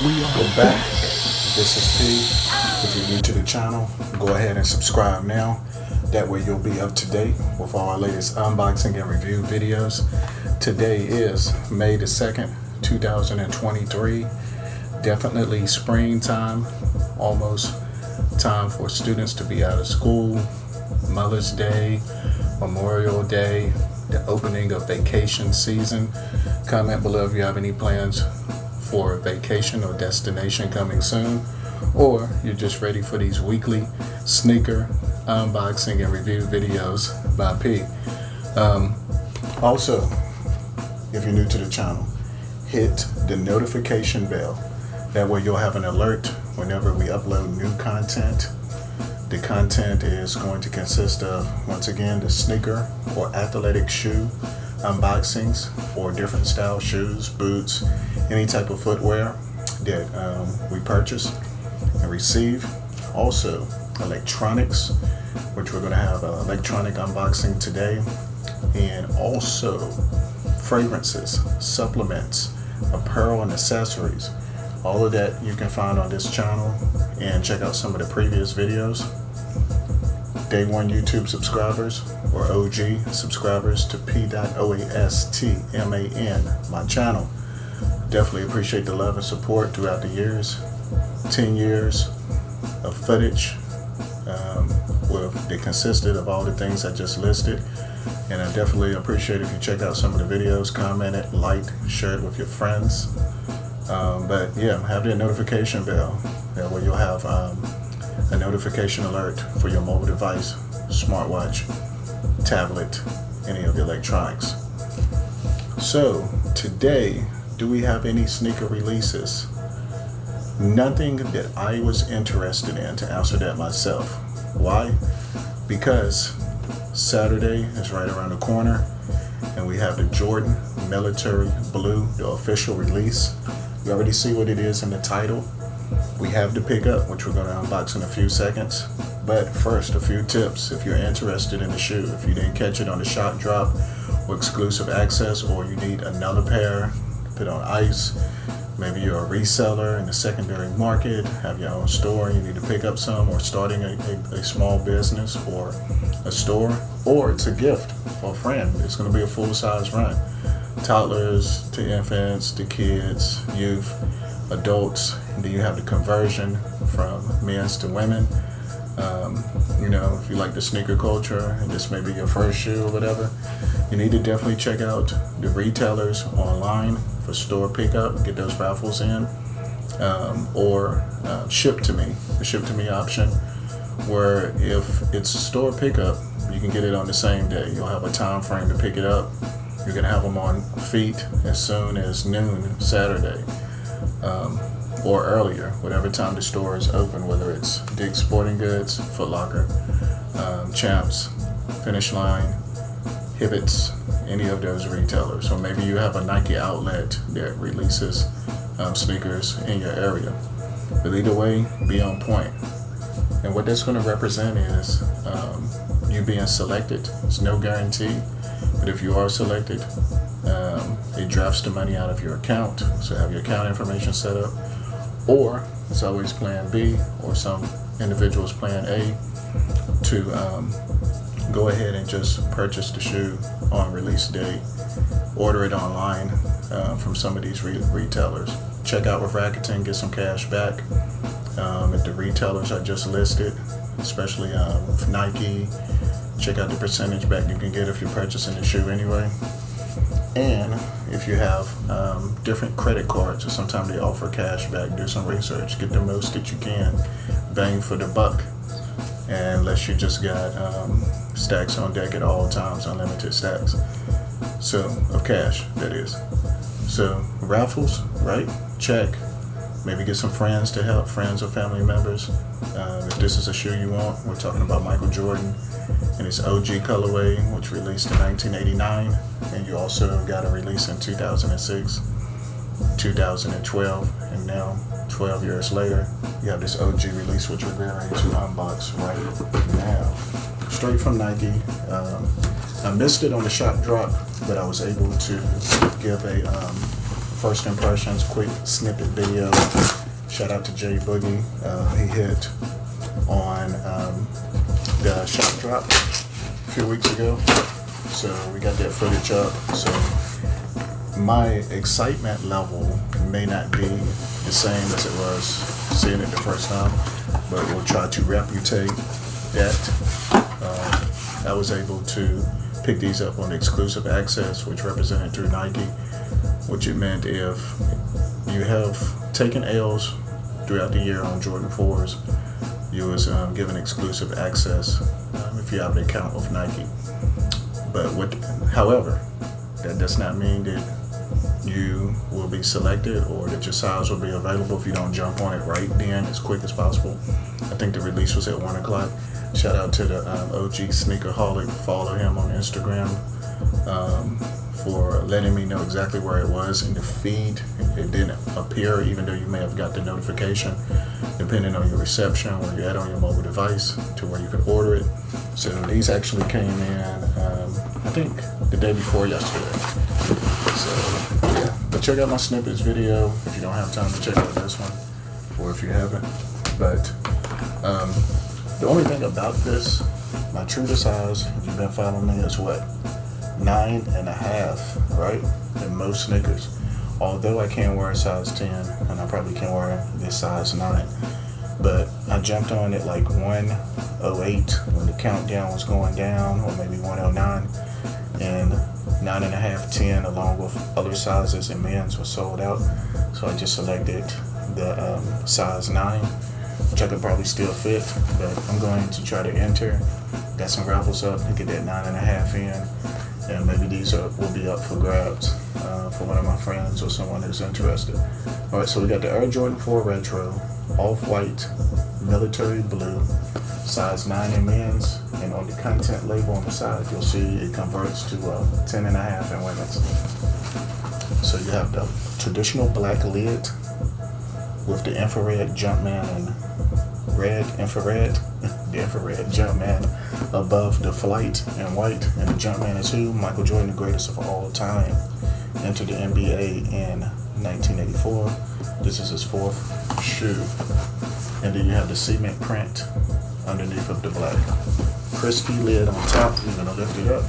We're back. This is P. If you're new to the channel, go ahead and subscribe now. That way you'll be up to date with all our latest unboxing and review videos. Today is May the 2nd, 2023. Definitely springtime. Almost time for students to be out of school. Mother's Day, Memorial Day, the opening of vacation season. Comment below if you have any plans for vacation or destination coming soon, or you're just ready for these weekly sneaker unboxing and review videos by P. Also, if you're new to the channel, hit the notification bell. That way you'll have an alert whenever we upload new content. The content is going to consist of, once again, the sneaker or athletic shoe unboxings for different style shoes, boots, any type of footwear that we purchase and receive. Also, electronics, which we're going to have an electronic unboxing today, and also fragrances, supplements, apparel and accessories. All of that you can find on this channel, and check out some of the previous videos. Day one YouTube subscribers or OG subscribers to P.oastman, my channel. Definitely appreciate the love and support throughout the years. 10 years of footage that consisted of all the things I just listed. And I definitely appreciate if you check out some of the videos, comment it, like, share it with your friends. But yeah, have that notification bell. That way you'll have a notification alert for your mobile device, smartwatch, tablet, any of the electronics. So today, do we have any sneaker releases? Nothing that I was interested in, to answer that myself. Why? Because Saturday is right around the corner, and we have the Jordan Military Blue, the official release. You already see what it is in the title. We have the pickup, which we're going to unbox in a few seconds. But first, a few tips if you're interested in the shoe. If you didn't catch it on the shop drop or exclusive access, or you need another pair to put on ice, maybe you're a reseller in the secondary market, have your own store, you need to pick up some, or starting a small business or a store, or it's a gift for a friend. It's going to be a full-size run. Toddlers to infants to kids, youth, adults, and then you have the conversion from men's to women. If you like the sneaker culture and this may be your first shoe or whatever, you need to definitely check out the retailers online for store pickup, get those raffles in, or ship to me, the ship to me option, where if it's store pickup, you can get it on the same day. You'll have a time frame to pick it up. You can have them on feet as soon as noon Saturday, or earlier, whatever time the store is open, whether it's Dick's Sporting Goods, Foot Locker, Champs, Finish Line, Hibbett's, any of those retailers. Or maybe you have a Nike outlet that releases sneakers in your area. But either way, be on point. And what that's going to represent is you being selected. It's no guarantee, but if you are selected, it drafts the money out of your account. So have your account information set up. Or it's always plan B, or some individuals plan A, to go ahead and just purchase the shoe on release date, order it online from some of these retailers. Check out with Rakuten, get some cash back at the retailers I just listed, especially Nike. Check out the percentage back you can get if you're purchasing the shoe anyway. And if you have different credit cards, or sometimes they offer cash back, do some research, get the most that you can, bang for the buck. And unless you just got stacks on deck at all times, unlimited stacks. So, of cash, that is. So, raffles, right? Check. Maybe get some friends to help, friends or family members. If this is a shoe you want, we're talking about Michael Jordan and his OG colorway, which released in 1989. And you also got a release in 2006, 2012, and now 12 years later, you have this OG release, which we're going to unbox right now. Straight from Nike. I missed it on the shop drop, but I was able to give a first impressions, quick snippet video. Shout out to Jay Boogie. He hit on the shop drop a few weeks ago, so we got that footage up. So my excitement level may not be the same as it was seeing it the first time, but we'll try to reputate that. I was able to pick these up on exclusive access, which represented through Nike, which it meant if you have taken L's throughout the year on Jordan 4s, you was given exclusive access if you have an account with Nike. But however, that does not mean that you will be selected or that your size will be available if you don't jump on it right then as quick as possible. I think the release was at 1 o'clock. Shout out to the OG Sneakerholic. Follow him on Instagram for letting me know exactly where it was in the feed. It didn't appear, even though you may have got the notification, depending on your reception, where you're at on your mobile device, to where you could order it. So these actually came in, I think, the day before yesterday. So yeah, but check out my snippets video if you don't have time to check out this one, or if you haven't. But the only thing about this, my true to size, if you've been following me, is what? 9.5, right? In most sneakers. Although I can wear a size 10, and I probably can wear this size 9. But I jumped on it like 108 when the countdown was going down, or maybe 109. And 9.5, 10, along with other sizes in men's, was sold out. So I just selected the size 9, which I could probably still fit, but I'm going to try to enter. Got some raffles up to get that 9.5 in, and maybe these will be up for grabs for one of my friends or someone who's interested. Alright, so we got the Air Jordan 4 Retro, off-white, military blue, size 9 in men's, and on the content label on the side, you'll see it converts to 10.5 in women's. So you have the traditional black lid with the infrared Jumpman and red infrared, the infrared Jumpman above the flight in white. And the Jumpman is who? Michael Jordan, the greatest of all time. Entered the NBA in 1984. This is his 4th shoe. And then you have the cement print underneath of the black. Crispy lid on top. We're going to lift it up.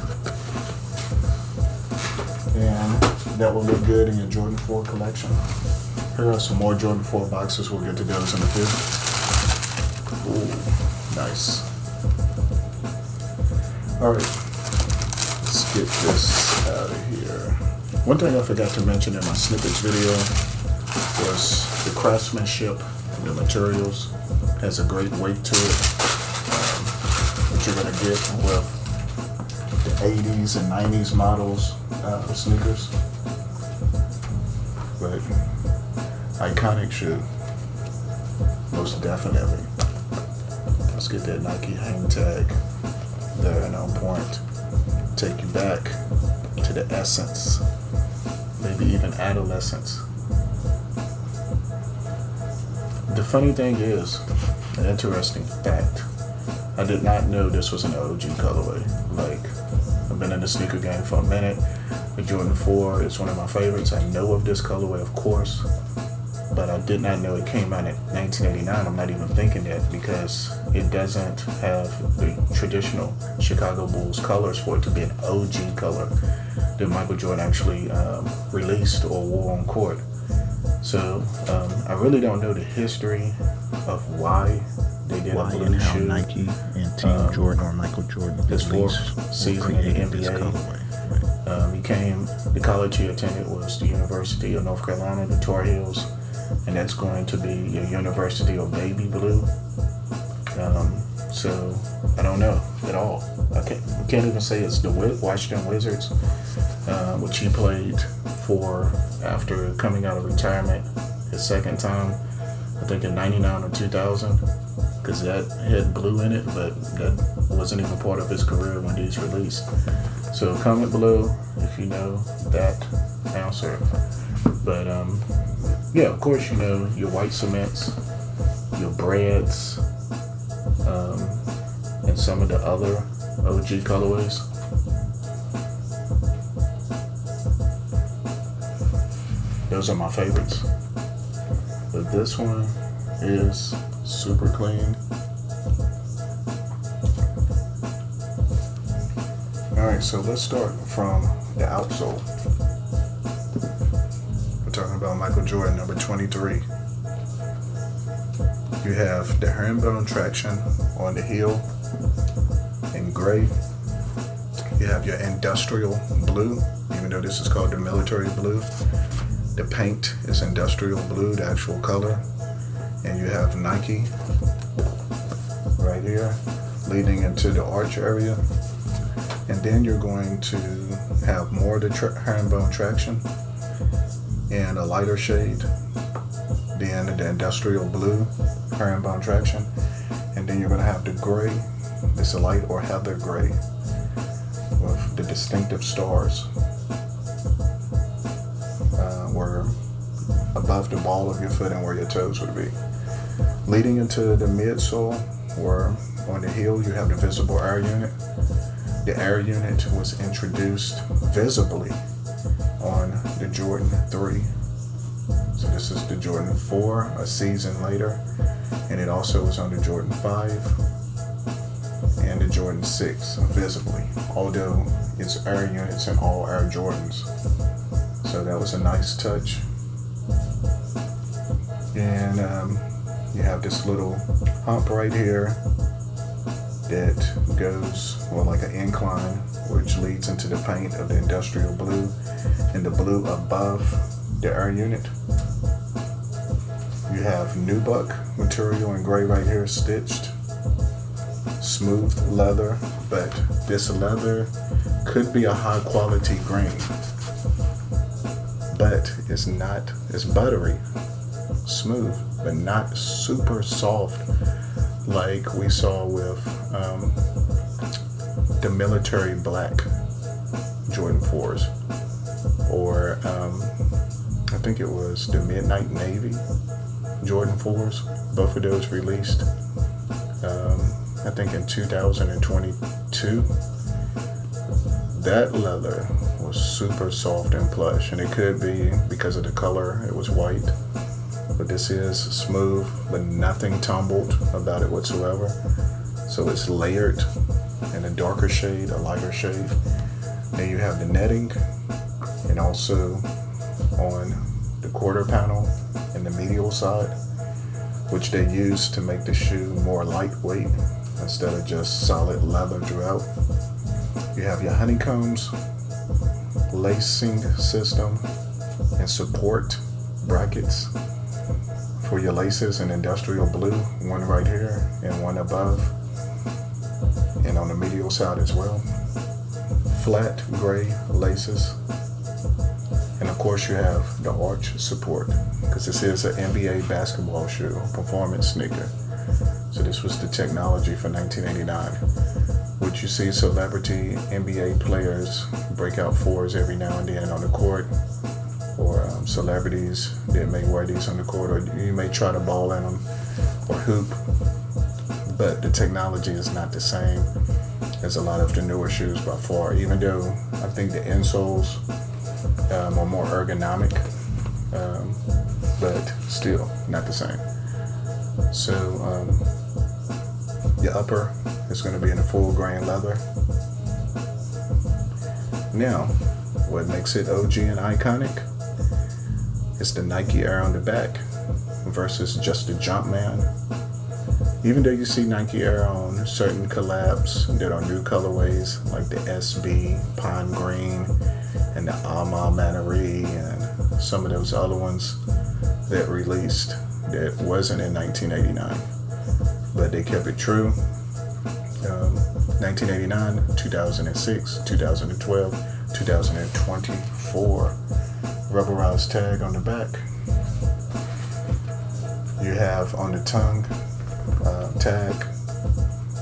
And that will look good in your Jordan 4 collection. Here are some more Jordan 4 boxes. We'll get to those in a few. Ooh, nice. Alright, let's get this out of here. One thing I forgot to mention in my snippets video was the craftsmanship and the materials. Has a great weight to it. What you're going to get with the 80s and 90s models of sneakers. But iconic shoe, most definitely. Let's get that Nike hang tag there and on point. Take you back to the essence, maybe even adolescence. The funny thing is, an interesting fact, I did not know this was an OG colorway. Like, I've been in the sneaker game for a minute. The Jordan 4 is one of my favorites. I know of this colorway, of course, but I did not know it came out in 1989. I'm not even thinking that because it doesn't have the traditional Chicago Bulls colors for it to be an OG color that Michael Jordan actually released or wore on court. So I really don't know the history of why they did a blue and how shoe. Nike and Team Jordan or Michael Jordan His 4th season in the NBA. He came, the college he attended was the University of North Carolina, the Tar Heels, and that's going to be your University of Baby Blue. So I don't know at all. I can't even say it's the Washington Wizards, which he played for after coming out of retirement his second time, I think in 99 or 2000, because that had blue in it, but that wasn't even part of his career when these released. So comment below if you know that answer. But yeah, of course, you know your white cements, your breads, and some of the other OG colorways. those are my favorites. But this one is super clean. Alright, so let's start from the outsole. We're talking about Michael Jordan, number 23. You have the herringbone traction on the heel in gray. You have your industrial blue, even though this is called the military blue. The paint is industrial blue, the actual color. And you have Nike right here, leading into the arch area. And then you're going to have more of the herringbone traction in a lighter shade, then the industrial blue herringbone traction, and then you're going to have the gray, this light or heather gray with the distinctive stars where above the ball of your foot and where your toes would be. Leading into the midsole, where on the heel you have the visible air unit. The air unit was introduced visibly on the Jordan 3. So this is the Jordan 4 a season later, and it also was on the Jordan 5 and the Jordan 6 visibly, although it's air units in all Air Jordans. So that was a nice touch. And you have this little hump right here that goes, well, like an incline, which leads into the paint of the industrial blue and the blue above the air unit. You have nubuck material in gray right here, stitched. Smooth leather, but this leather could be a high quality grain, but it's not, it's buttery, smooth, but not super soft like we saw with the military black Jordan 4s, or I think it was the Midnight Navy Jordan 4s. Both of those released I think in 2022. That leather was super soft and plush, and it could be because of the color, it was white. But this is smooth, but nothing tumbled about it whatsoever. So it's layered in a darker shade, a lighter shade. Then you have the netting, and also on the quarter panel and the medial side, which they use to make the shoe more lightweight instead of just solid leather throughout. You have your honeycombs, lacing system, and support brackets for your laces in industrial blue, one right here and one above, and on the medial side as well. Flat gray laces, and of course you have the arch support, because this is an NBA basketball shoe, performance sneaker. So this was the technology for 1989. Would you see celebrity NBA players break out 4s every now and then on the court, or celebrities that may wear these on the court, or you may try to ball in them or hoop, but the technology is not the same as a lot of the newer shoes by far, even though I think the insoles are more ergonomic, but still not the same. So your upper is going to be in a full grain leather. Now, what makes it OG and iconic is the Nike Air on the back versus just the Jumpman. Even though you see Nike Air on certain collabs that are new colorways, like the SB Pine Green and the Alma Mannery and some of those other ones that released that wasn't in 1989, but they kept it true. 1989, 2006, 2012, 2024. Rubberized tag on the back. You have on the tongue tag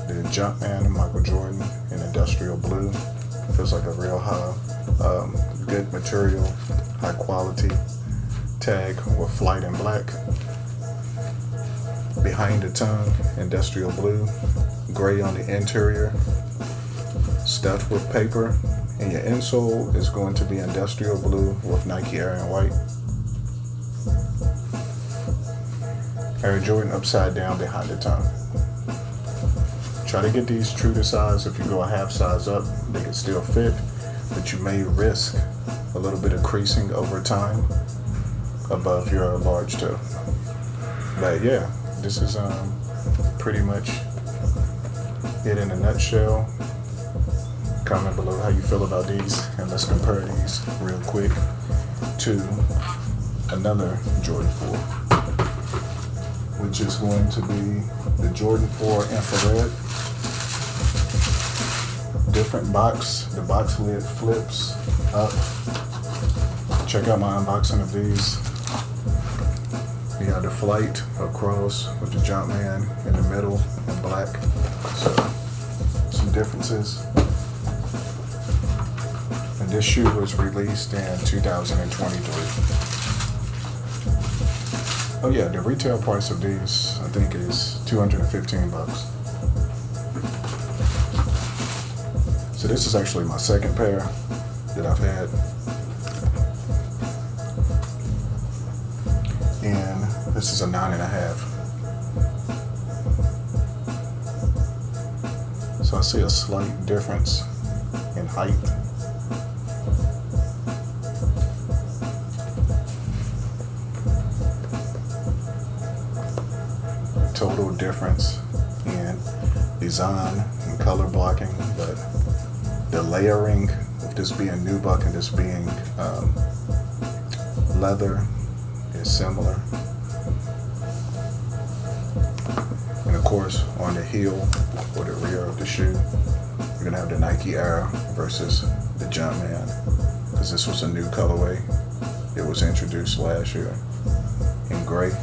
the Jumpman of Michael Jordan in industrial blue. Feels like a real high, good material, high quality tag with flight in black. Behind the tongue, industrial blue, gray on the interior, stuffed with paper, and your insole is going to be industrial blue with Nike Air in white. Air Jordan upside down behind the tongue. Try to get these true to size. If you go a half size up, they can still fit, but you may risk a little bit of creasing over time above your large toe. But yeah, this is pretty much it in a nutshell. Comment below how you feel about these, and let's compare these real quick to another Jordan 4, which is going to be the Jordan 4 Infrared. Different box. The box lid flips up. Check out my unboxing of these. You have the Flight across with the Jumpman in the middle in black. So some differences. And this shoe was released in 2023. Oh yeah, the retail price of these I think is $215. So this is actually my second pair that I've had. And this is a 9.5. So I see a slight difference in height. Total difference in design and color blocking, but the layering of this being nubuck and this being leather is similar. And of course, on the heel or the rear of the shoe, you're gonna have the Nike Air versus the Jumpman, because this was a new colorway. It was introduced last year in gray.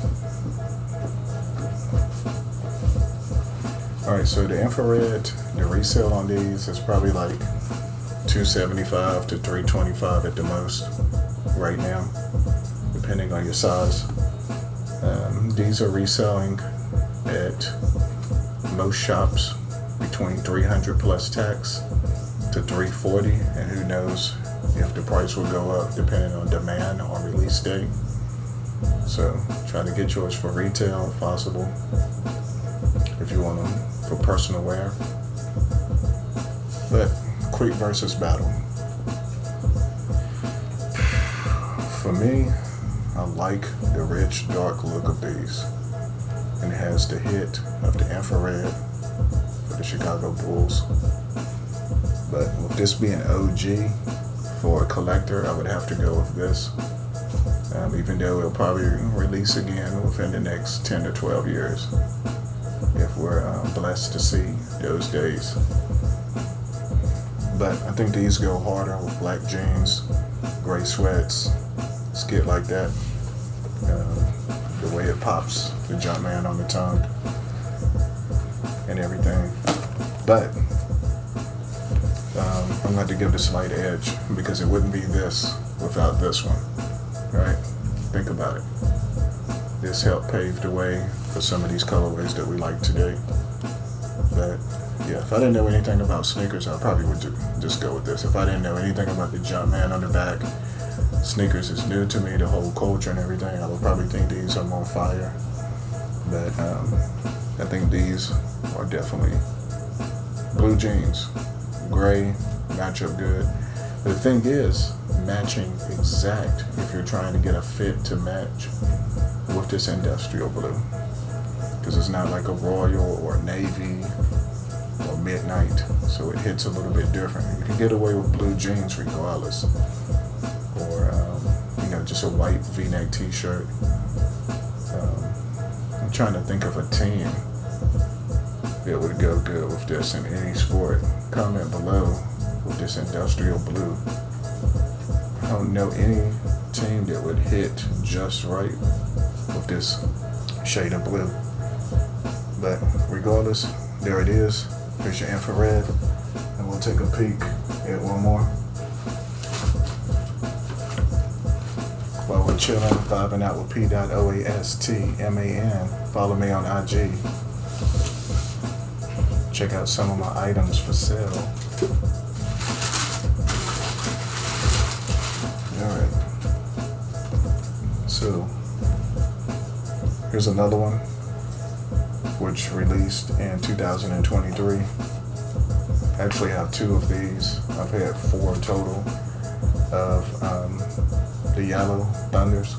Alright, so the infrared, the resale on these is probably like $275 to $325 at the most right now, depending on your size. These are reselling at most shops between $300 plus tax to $340, and who knows if the price will go up depending on demand on release date. So try to get yours for retail if possible, if you want them for personal wear. But quick versus battle. For me, I like the rich dark look of these, and it has the hit of the infrared for the Chicago Bulls. But with this being OG for a collector, I would have to go with this, even though it'll probably release again within the next 10 to 12 years if we're blessed to see those days. But I think these go harder with black jeans, gray sweats, skit like that. The way it pops the Jumpman on the tongue and everything. But I'm going to give this slight edge, because it wouldn't be this without this one, right? Think about it. This helped pave the way for some of these colorways that we like today. But yeah, if I didn't know anything about sneakers, I probably would just go with this. If I didn't know anything about the Jumpman on the back, sneakers is new to me, the whole culture and everything, I would probably think these are more fire. But I think these are definitely blue jeans, gray, match up good. But the thing is, matching exact if you're trying to get a fit to match with this industrial blue, because it's not like a royal or navy or midnight, so it hits a little bit different. You can get away with blue jeans regardless, or just a white V-neck t-shirt. I'm trying to think of a team that would go good with this in any sport. Comment below with this industrial blue. I don't know any team that would hit just right with this shade of blue. But regardless, there it is. Here's your infrared, and we'll take a peek at one more. While we're chilling, vibing out with P.oastman. Follow me on IG. Check out some of my items for sale. Alright. So, Here's another one, which released in 2023. I actually have 2 of these. I've had 4 total of the Yellow Thunders.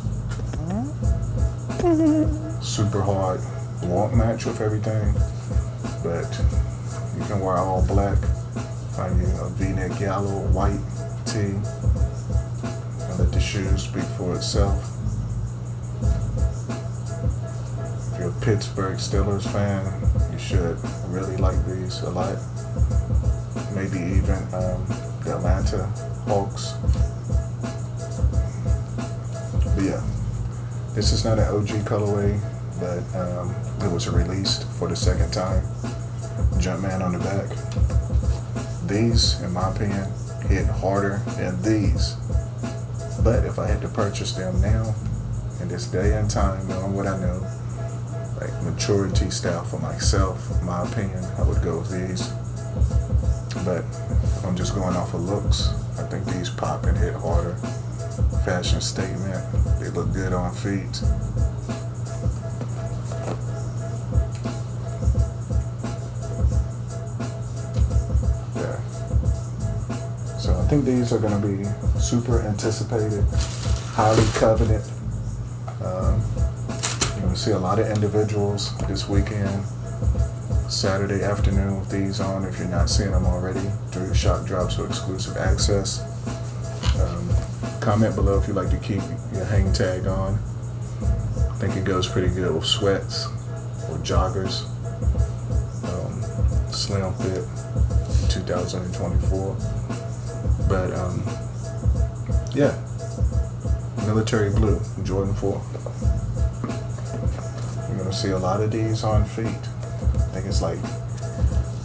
Super hard blow-up match with everything, but you can wear all black. Find you a V-neck yellow, white tee, and let the shoes speak for itself. If you're a Pittsburgh Steelers fan, you should really like these a lot. Maybe even the Atlanta Hawks. But yeah, this is not an OG colorway, but it was released for the 2nd time. Jumpman on the back. These, in my opinion, hit harder than these. But if I had to purchase them now, in this day and time, knowing what I know, like maturity style for myself, in my opinion, I would go with these. But if I'm just going off of looks, I think these pop and hit harder. Fashion statement, they look good on feet. Yeah. So I think these are going to be super anticipated, highly coveted. You're going to see a lot of individuals this weekend, Saturday afternoon, with these on. If you're not seeing them already, through shock drops or exclusive access. Comment below if you like to keep your hang tag on. I think it goes pretty good with sweats or joggers. Slim fit 2024. But yeah, military blue, Jordan 4. You're gonna see a lot of these on feet. I think it's like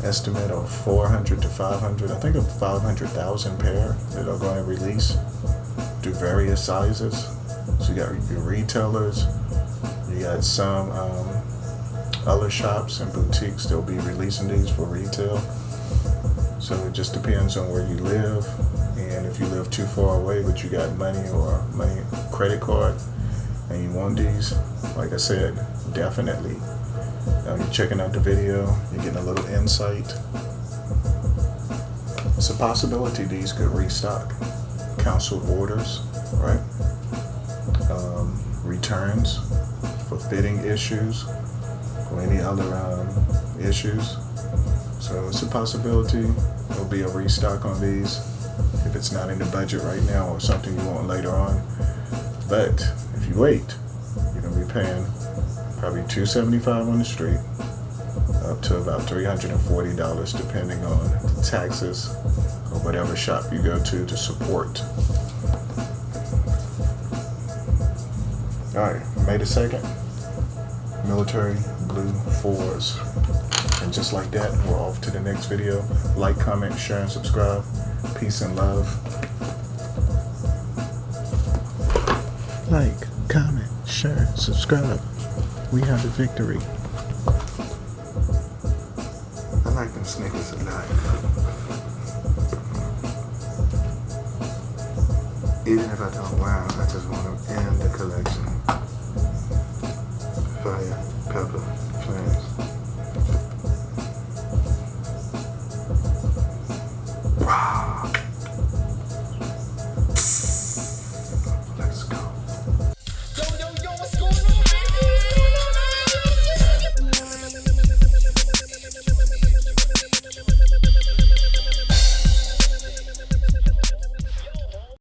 estimate of 400 to 500. I think of 500,000 pair that are going to release through various sizes. So you got your retailers, you got some other shops and boutiques that'll be releasing these for retail. So it just depends on where you live, and if you live too far away but you got money or credit card and you want these, like I said, definitely. You're checking out the video, you're getting a little insight. It's a possibility these could restock. Canceled orders, right? Returns for fitting issues or any other issues. So it's a possibility there'll be a restock on these if it's not in the budget right now or something you want later on. But if you wait, you're gonna be paying probably $275 on the street, up to about $340 depending on the taxes or whatever shop you go to support. Alright, May the 2nd, military blue 4s. And just like that, we're off to the next video. Like, comment, share, and subscribe. Peace and love. Like, comment, share, subscribe. We have the victory. I like them sneakers a lot. Even if I don't wear them, I just want to end the collection. Fire, pepper.